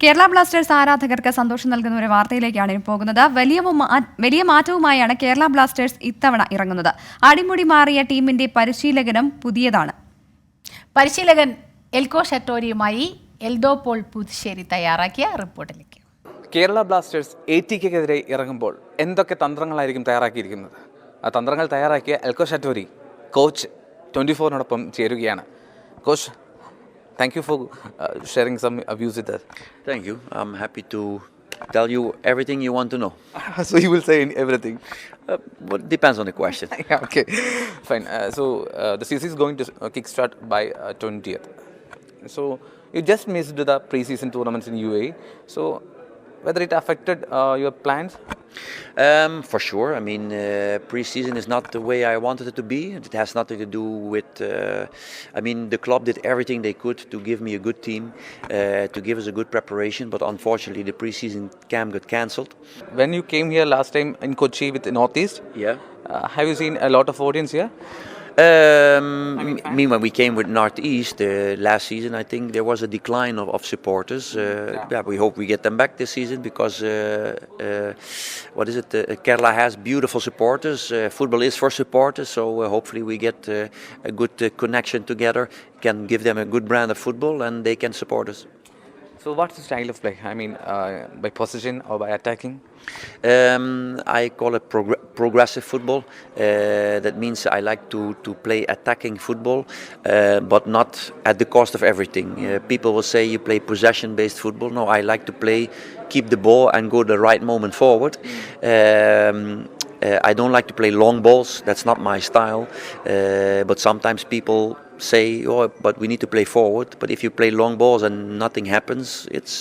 Kerala Blasters ആരാധകർക്ക് സന്തോഷം നൽകുന്ന ഒരു വാർത്തയിലേക്കാണ് പോകുന്നത്. വലിയ മാറ്റവുമായാണ് കേരള ബ്ലാസ്റ്റേഴ്സ് ഇത്തവണ ഇറങ്ങുന്നത്. അടിമുടി മാറിയ ടീമിന്റെ പരിശീലകനും പുതിയതാണ്. പരിശീലകൻ എൽകോ ഷറ്റോരിയുമായി എൽദോ പോൾ പുതുശ്ശേരി തയ്യാറാക്കിയ റിപ്പോർട്ടിലേക്ക്. കേരള ബ്ലാസ്റ്റേഴ്സ് ATKക്കെതിരെ ഇറങ്ങുമ്പോൾ എന്തൊക്കെ തന്ത്രങ്ങളായിരിക്കും തയ്യാറാക്കിയിരിക്കുന്നത്? ആ തന്ത്രങ്ങൾ തയ്യാറാക്കിയ എൽകോ ഷറ്റോരി കോച്ച് 24-നോടൊപ്പം ചേരുകയാണ്. Coach, thank you for sharing some views with us. Thank you. I'm happy to tell you everything you want to know. So you will say everything? Well, depends on the question. Yeah, okay, fine. So the season is going to kickstart by 20th. So you just missed the pre-season tournaments in UAE. So whether it affected your plans? For sure. I mean, pre-season is not the way I wanted it to be. It has nothing to do with. I mean, the club did everything they could to give me a good team, to give us a good preparation. But unfortunately, the pre-season camp got cancelled. When you came here last time in Kochi with the Northeast, Yeah. Have you seen a lot of audience here? When we came with Northeast last season, I think there was a decline of supporters. Yeah, we hope we get them back this season because Kerala has beautiful supporters. Football is for supporters, so hopefully we get a good connection together, can give them a good brand of football, and they can support us. So what's the style of play? I mean, by possession or by attacking? I call it progressive football. That means I like to play attacking football, but not at the cost of everything. People will say you play possession-based football. No, I like to keep the ball and go the right moment forward. I don't like to play long balls. That's not my style. But sometimes people say, "Oh, but we need to play forward." But if you play long balls and nothing happens, it's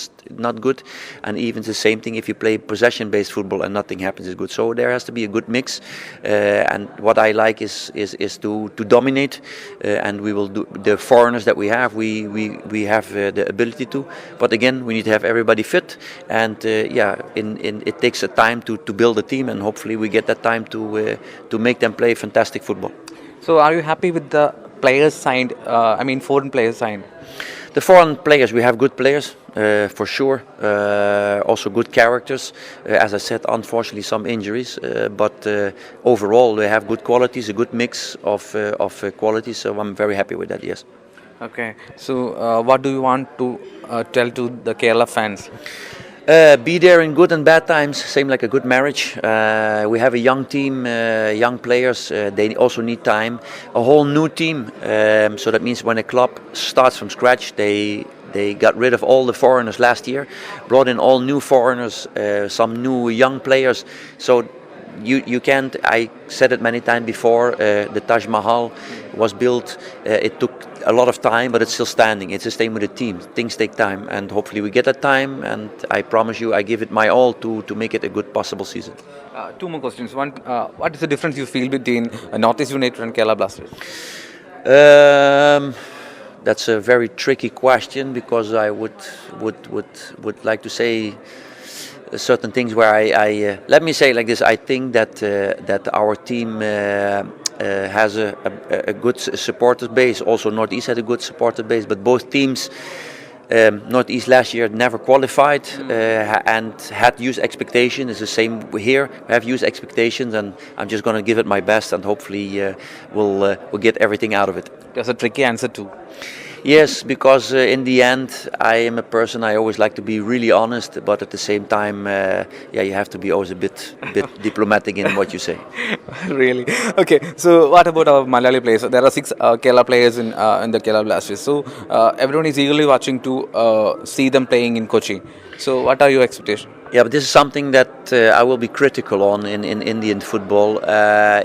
not good. And even the same thing if you play possession-based football and nothing happens, is good. So there has to be a good mix. And what I like is to dominate. And we will do the foreigners that we have. We have the ability to. But again, we need to have everybody fit. And it takes a time to build a team. And hopefully we get that time to make them play fantastic football. So are you happy with the players signed? Foreign players signed. The foreign players, we have good players for sure. Also good characters. As I said, unfortunately some injuries, but overall they have good qualities, a good mix of qualities. So I'm very happy with that. Yes. Okay. So what do you want to tell to the Kerala fans? Be there in good and bad times, same like a good marriage. We have a young team, young players, they also need time. A whole new team, so that means when a club starts from scratch, they got rid of all the foreigners last year, brought in all new foreigners, some new young players. So you can't, I said it many times before, the Taj Mahal was built, it took a lot of time, but it's still standing. It's the same with the team. Things take time, and hopefully we get that time, and I promise you I give it my all to make it a good possible season. Two more questions. One, what is the difference you feel between Northeast United and Kerala Blasters? That's a very tricky question because I would like to say certain things where I let me say like this. I think that our team has a good supporter base. Also, Northeast had a good supporter base, but both teams, Northeast last year never qualified and had huge expectations. It's the same here. We have huge expectations, and I'm just going to give it my best, and hopefully we'll get everything out of it. That's a tricky answer too. Yes, because in the end, I am a person, I always like to be really honest, but at the same time, you have to be always a bit diplomatic in what you say. Really? Okay, so what about our Malayali players? There are 6 Kerala players in the Kerala Blasters. So everyone is eagerly watching to see them playing in Kochi. So what are your expectations? Yeah, but this is something that I will be critical on in Indian football.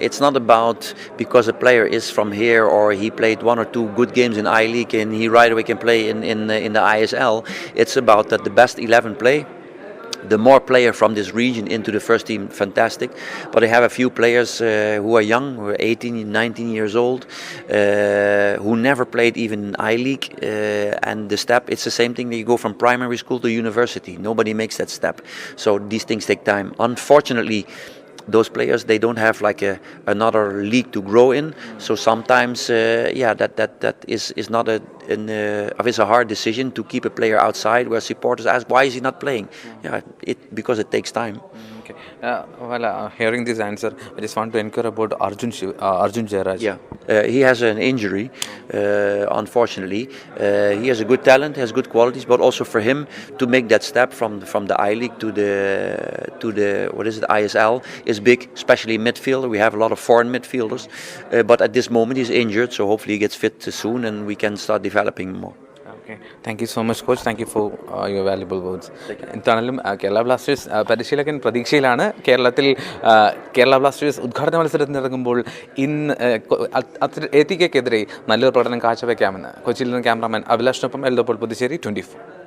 It's not about because a player is from here or he played 1 or 2 good games in I-League and he right away can play in the ISL. It's about that the best 11 play. The more player from this region into the first team, fantastic. But I have a few players who are young, who are 18, 19 years old, who never played even in I-League. And the step, it's the same thing that you go from primary school to university. Nobody makes that step. So these things take time. Unfortunately, those players, they don't have like another league to grow in. So sometimes, that is not it's a hard decision to keep a player outside where supporters ask why is he not playing. Because it takes time. Okay. Hearing this answer, I just want to inquire about Arjun Jairaj. Yeah, he has an injury, unfortunately. He has a good talent, has good qualities, but also for him to make that step from the I League to the what is it, ISL is big, especially midfielder. We have a lot of foreign midfielders, but at this moment he's injured, so hopefully he gets fit soon and we can start developing more. Okay. Thank you so much, coach. Thank you for your valuable words. എന്താണെങ്കിലും Kerala Blasters പരിശീലകൻ പ്രതീക്ഷയിലാണ്. Kerala Blasters ഉദ്ഘാടന മത്സരത്തിന് ഇറങ്ങുമ്പോൾ ഇന്ന് ATKക്കെതിരെ നല്ലൊരു പ്രകടനം കാഴ്ചവെക്കാമെന്ന് കൊച്ചിയിൽ നിന്ന് ക്യാമറാമാൻ അഭിലാഷിനൊപ്പം എൽദോപോൾ പുതുശ്ശേരി 24.